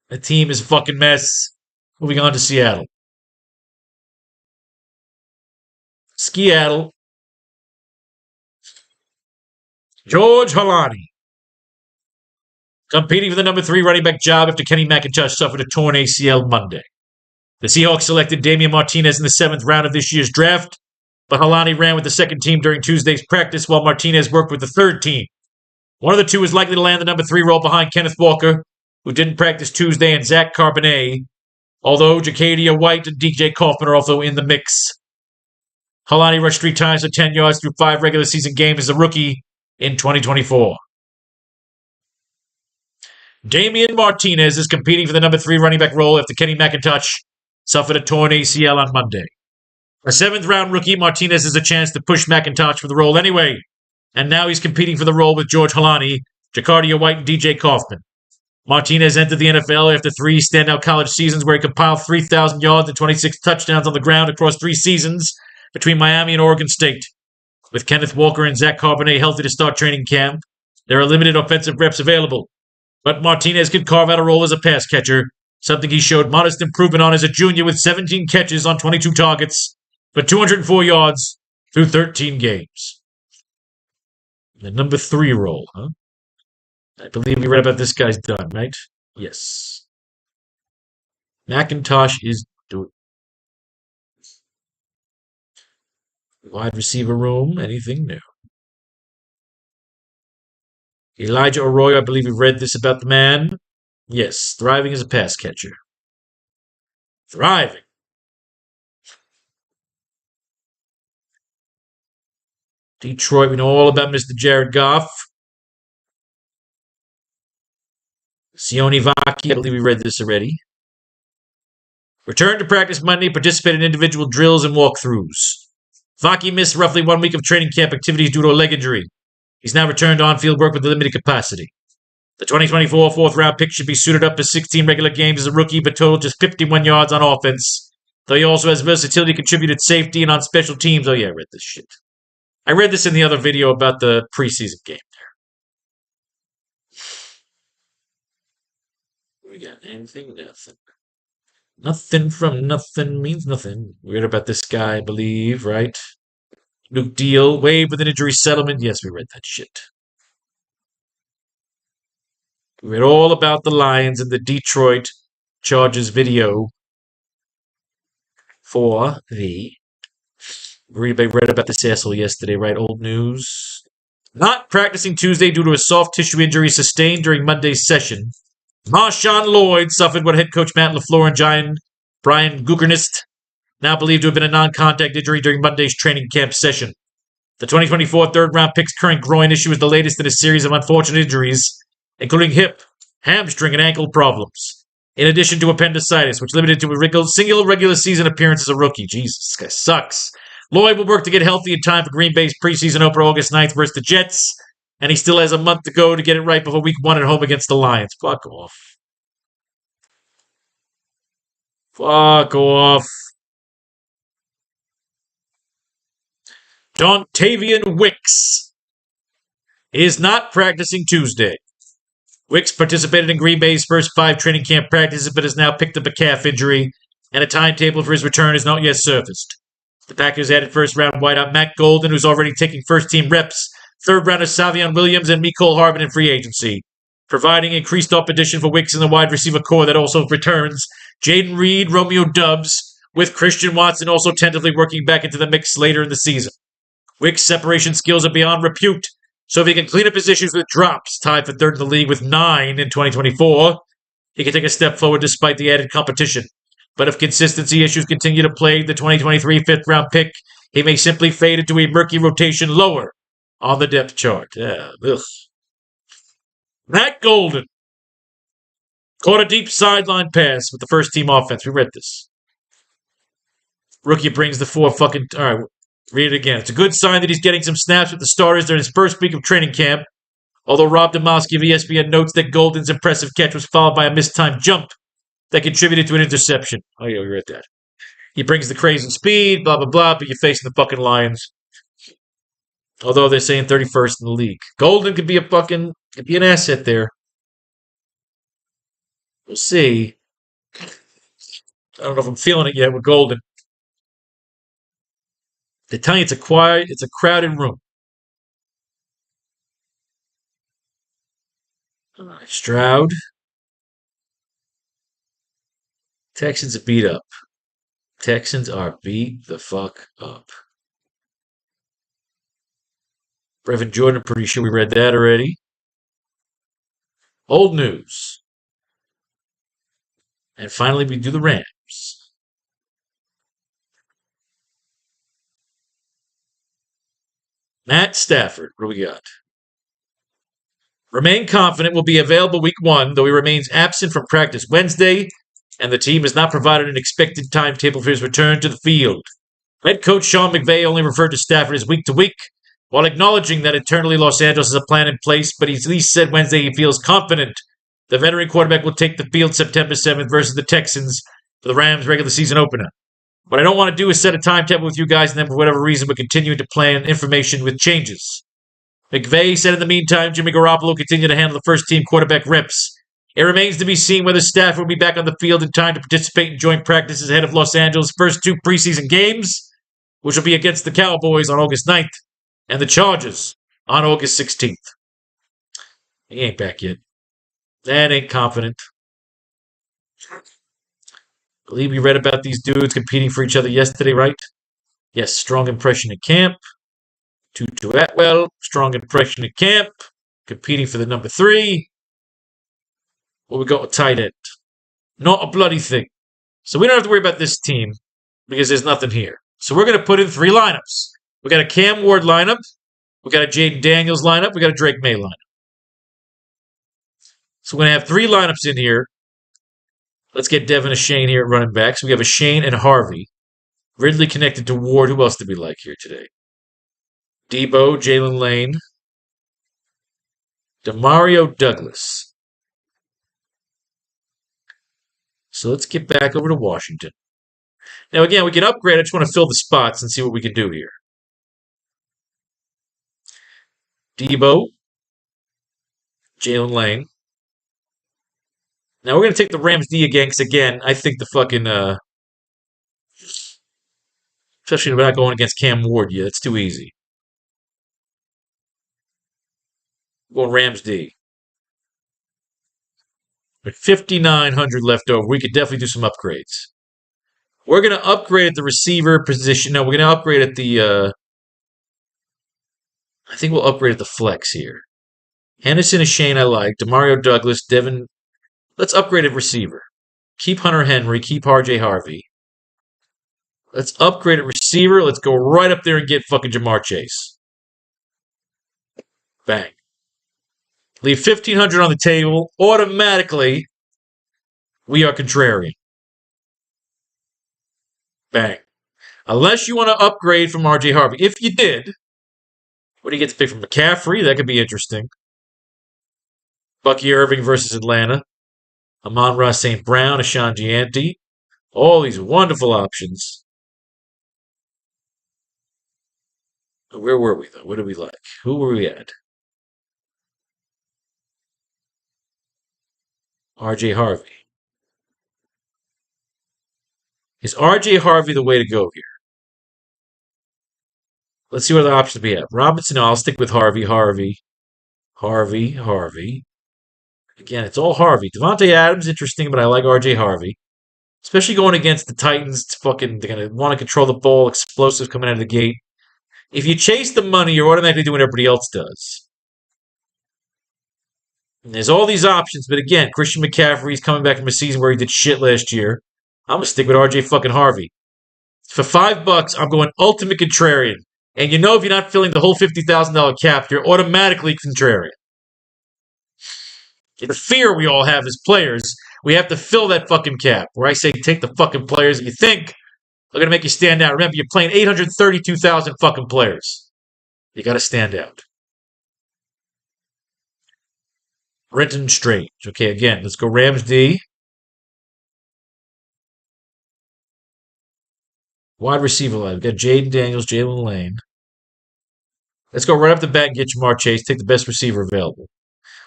S1: That team is a fucking mess. Moving on to Seattle. Seattle. George Holani. Competing for the number 3 running back job after Kenny McIntosh suffered a torn ACL Monday. The Seahawks selected Damian Martinez in the 7th round of this year's draft, but Holani ran with the second team during Tuesday's practice while Martinez worked with the third team. One of the two is likely to land the number 3 role behind Kenneth Walker, who didn't practice Tuesday, and Zach Carbonet, although Jacadia White and DJ Kaufman are also in the mix. Holani rushed 3 times for 10 yards through 5 regular season games as a rookie in 2024. Damian Martinez is competing for the number 3 running back role after Kenny McIntosh suffered a torn ACL on Monday. A 7th-round rookie, Martinez has a chance to push McIntosh for the role anyway, and now he's competing for the role with George Holani, Jacadia White, and DJ Kaufman. Martinez entered the NFL after 3 standout college seasons where he compiled 3,000 yards and 26 touchdowns on the ground across 3 seasons between Miami and Oregon State. With Kenneth Walker and Zach Carbonet healthy to start training camp, there are limited offensive reps available. But Martinez could carve out a role as a pass catcher, something he showed modest improvement on as a junior with 17 catches on 22 targets for 204 yards through 13 games. The number 3 role, huh? I believe we read about this guy's done, right? Yes. McIntosh is doing. Wide receiver room, anything new? Elijah Arroyo, I believe we read this about the man. Yes, thriving as a pass catcher. Thriving. Detroit, we know all about Mr. Jared Goff. Sione Vaki, I believe we read this already. Returned to practice Monday, participated in individual drills and walkthroughs. Vaki missed roughly 1 week of training camp activities due to a leg injury. He's now returned to on-field work with a limited capacity. The 2024 4th-round pick should be suited up for 16 regular games as a rookie, but totaled just 51 yards on offense, though he also has versatility, contributed safety, and on special teams. Oh yeah, I read this shit. I read this in the other video about the preseason game there. We got anything? Nothing. Nothing from nothing means nothing. We read about this guy, I believe, right? Luke Deal, waived with an injury settlement. Yes, we read that shit. We read all about the Lions in the Detroit Chargers video for the... We read about this asshole yesterday, right? Old news. Not practicing Tuesday due to a soft tissue injury sustained during Monday's session. Marshawn Lloyd suffered what head coach Matt LaFleur and Giant Brian Gukernost now believed to have been a non-contact injury during Monday's training camp session. The 2024 third-round pick's current groin issue is the latest in a series of unfortunate injuries, including hip, hamstring, and ankle problems, in addition to appendicitis, which limited to a single regular season appearance as a rookie. Jesus, this guy sucks. Lloyd will work to get healthy in time for Green Bay's preseason opener August 9th versus the Jets, and he still has a month to go to get it right before week 1 at home against the Lions. Fuck off. Fuck off. Dontavian Wicks is not practicing Tuesday. Wicks participated in Green Bay's first 5 training camp practices, but has now picked up a calf injury, and a timetable for his return has not yet surfaced. The Packers added first-round wideout Matt Golden, who's already taking first-team reps. Third-rounder Savion Williams and Mecole Hardman in free agency, providing increased opposition for Wicks in the wide receiver core that also returns Jaden Reed, Romeo Doubs, with Christian Watson also tentatively working back into the mix later in the season. Wicks' separation skills are beyond repute, so if he can clean up his issues with drops, tied for third in the league with 9 in 2024, he can take a step forward despite the added competition. But if consistency issues continue to plague the 2023 fifth-round pick, he may simply fade into a murky rotation lower on the depth chart. Yeah, ugh. Matt Golden caught a deep sideline pass with the first-team offense. We read this. Rookie brings the all right, read it again. It's a good sign that he's getting some snaps with the starters during his first week of training camp, although Rob Demoski of ESPN notes that Golden's impressive catch was followed by a mistimed jump that contributed to an interception. Oh, yeah, we read that. He brings the crazy speed, blah, blah, blah, but you're facing the fucking Lions. Although they're saying 31st in the league. Golden could be an asset there. We'll see. I don't know if I'm feeling it yet with Golden. They tell you it's a crowded room. Stroud. Texans are beat up. Texans are beat the fuck up. Brevin Jordan, pretty sure we read that already. Old news. And finally, we do the Rams. Matt Stafford, what do we got? Remain confident will be available week 1, though he remains absent from practice Wednesday, and the team has not provided an expected timetable for his return to the field. Head coach Sean McVay only referred to Stafford as week to week, while acknowledging that internally Los Angeles has a plan in place, but he at least said Wednesday he feels confident the veteran quarterback will take the field September 7th versus the Texans for the Rams' regular season opener. What I don't want to do is set a timetable with you guys and then for whatever reason we're continuing to plan information with changes. McVay said in the meantime Jimmy Garoppolo will continue to handle the first-team quarterback reps. It remains to be seen whether Stafford will be back on the field in time to participate in joint practices ahead of Los Angeles' first 2 preseason games, which will be against the Cowboys on August 9th and the Chargers on August 16th. He ain't back yet. That ain't confident. I believe we read about these dudes competing for each other yesterday, right? Yes, strong impression at camp. Tutu Atwell, strong impression at camp. Competing for the number 3. What we got with tight end? Not a bloody thing. So we don't have to worry about this team because there's nothing here. So we're going to put in 3 lineups. We got a Cam Ward lineup. We got a Jaden Daniels lineup. We got a Drake May lineup. So we're going to have 3 lineups in here. Let's get Devin and Shane here at running backs. We have a Shane and Harvey. Ridley connected to Ward. Who else did we like here today? Debo, Jalen Lane. Demario Douglas. So let's get back over to Washington. Now, again, we can upgrade. I just want to fill the spots and see what we can do here. Debo. Jalen Lane. Now, we're going to take the Rams D again, because, again, I think the fucking, especially if we're not going against Cam Ward yet. It's too easy. Going Rams D. With 5,900 left over, we could definitely do some upgrades. We're going to upgrade at the receiver position. No, we're going to upgrade at the, I think we'll upgrade at the flex here. Henderson and Shane I like. Demario Douglas, Devin. Let's upgrade at receiver. Keep Hunter Henry. Keep RJ Harvey. Let's upgrade at receiver. Let's go right up there and get fucking Jamar Chase. Bang. Leave 1,500 on the table. Automatically, we are contrarian. Bang. Unless you want to upgrade from RJ Harvey. If you did, what do you get to pick from McCaffrey? That could be interesting. Bucky Irving versus Atlanta. Amon-Ra St. Brown, Ashan Gianti. All these wonderful options. Where were we, though? What did we like? Who were we at? RJ Harvey. Is RJ Harvey the way to go here? Let's see what other options we have. Robinson, no, I'll stick with Harvey. Harvey. Again, it's all Harvey. Devontae Adams, interesting, but I like RJ Harvey. Especially going against the Titans. They're going to want to control the ball, explosive coming out of the gate. If you chase the money, you're automatically doing what everybody else does. And there's all these options, but again, Christian McCaffrey's coming back from a season where he did shit last year. I'm gonna stick with RJ fucking Harvey. For $5, I'm going ultimate contrarian. And you know if you're not filling the whole $50,000 cap, you're automatically contrarian. The fear we all have as players, we have to fill that fucking cap. Where I say take the fucking players that you think are going to make you stand out. Remember, you're playing 832,000 fucking players. You got to stand out. Brenton Strange. Okay, again, let's go Rams D. Wide receiver line. We've got Jaden Daniels, Jalen Lane. Let's go right up the bat and get Jamar Chase. Take the best receiver available.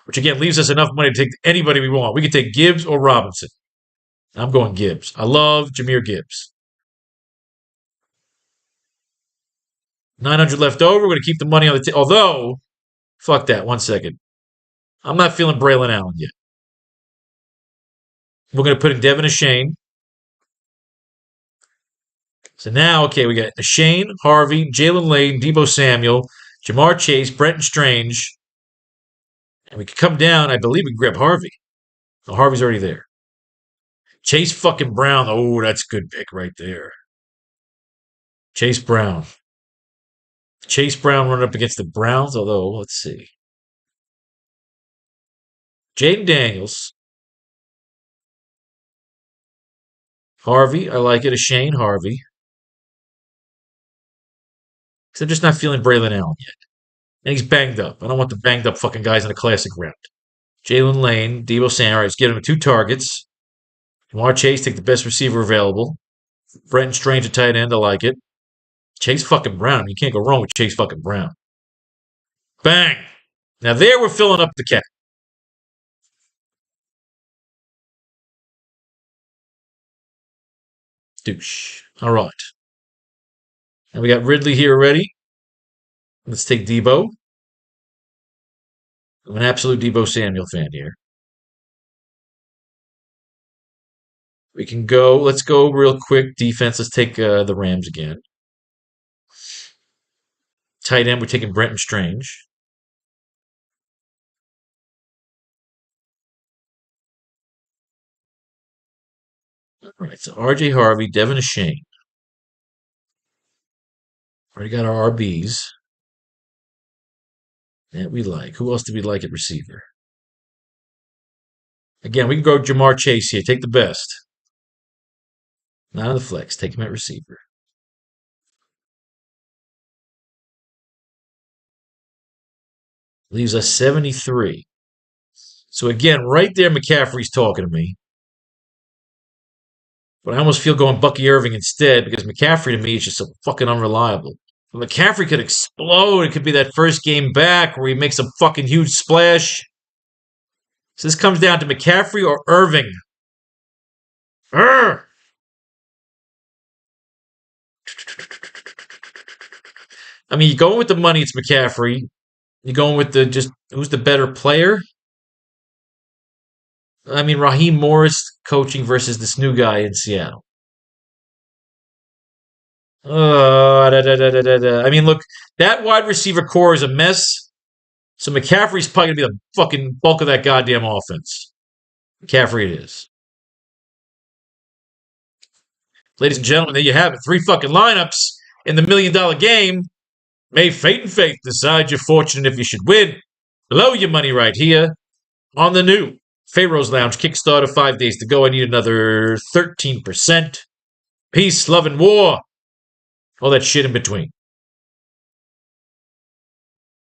S1: Which, again, leaves us enough money to take anybody we want. We can take Gibbs or Robinson. I'm going Gibbs. I love Jahmyr Gibbs. 900 left over. We're going to keep the money on the table. Although, fuck that. 1 second. I'm not feeling Braylon Allen yet. We're going to put in Devin Ashane. So now, okay, we got Ashane, Harvey, Jalen Lane, Deebo Samuel, Jamar Chase, Brenton Strange. And we can come down. I believe we can grab Harvey. Oh, Harvey's already there. Chase fucking Brown. Oh, that's a good pick right there. Chase Brown. Chase Brown running up against the Browns, although, let's see. Jaden Daniels. Harvey, I like it. Ashane Harvey. Because I'm just not feeling Braylon Allen yet. And he's banged up. I don't want the banged up fucking guys in the classic round. Jalen Lane, Deebo Samuel. Let's get him 2 targets. Jamar Chase, take the best receiver available. Brenton Strange, a tight end. I like it. Chase fucking Brown. You can't go wrong with Chase fucking Brown. Bang! Now there we're filling up the cap. Douche. All right. And we got Ridley here already. Let's take Deebo. I'm an absolute Deebo Samuel fan here. We can go. Let's go real quick. Defense. Let's take the Rams again. Tight end. We're taking Brenton Strange. All right. So RJ Harvey, Devin Ashane. Already got our RBs that we like. Who else do we like at receiver? Again, we can go Jamar Chase here. Take the best. Not on the flex. Take him at receiver. Leaves us 73. So again, right there, McCaffrey's talking to me. But I almost feel going Bucky Irving instead because McCaffrey to me is just so fucking unreliable. But McCaffrey could explode. It could be that first game back where he makes a fucking huge splash. So this comes down to McCaffrey or Irving. Urgh! I mean, you're going with the money, it's McCaffrey. You're going with the just who's the better player? I mean, Raheem Morris coaching versus this new guy in Seattle. I mean, look, that wide receiver core is a mess. So McCaffrey's probably going to be the fucking bulk of that goddamn offense. McCaffrey it is. Ladies and gentlemen, there you have it. 3 fucking lineups in the $1 million game. May fate and faith decide you're fortunate if you should win. Blow your money right here on the new Faro's Lounge Kickstarter. 5 days to go. I need another 13%. Peace, love, and war. All that shit in between.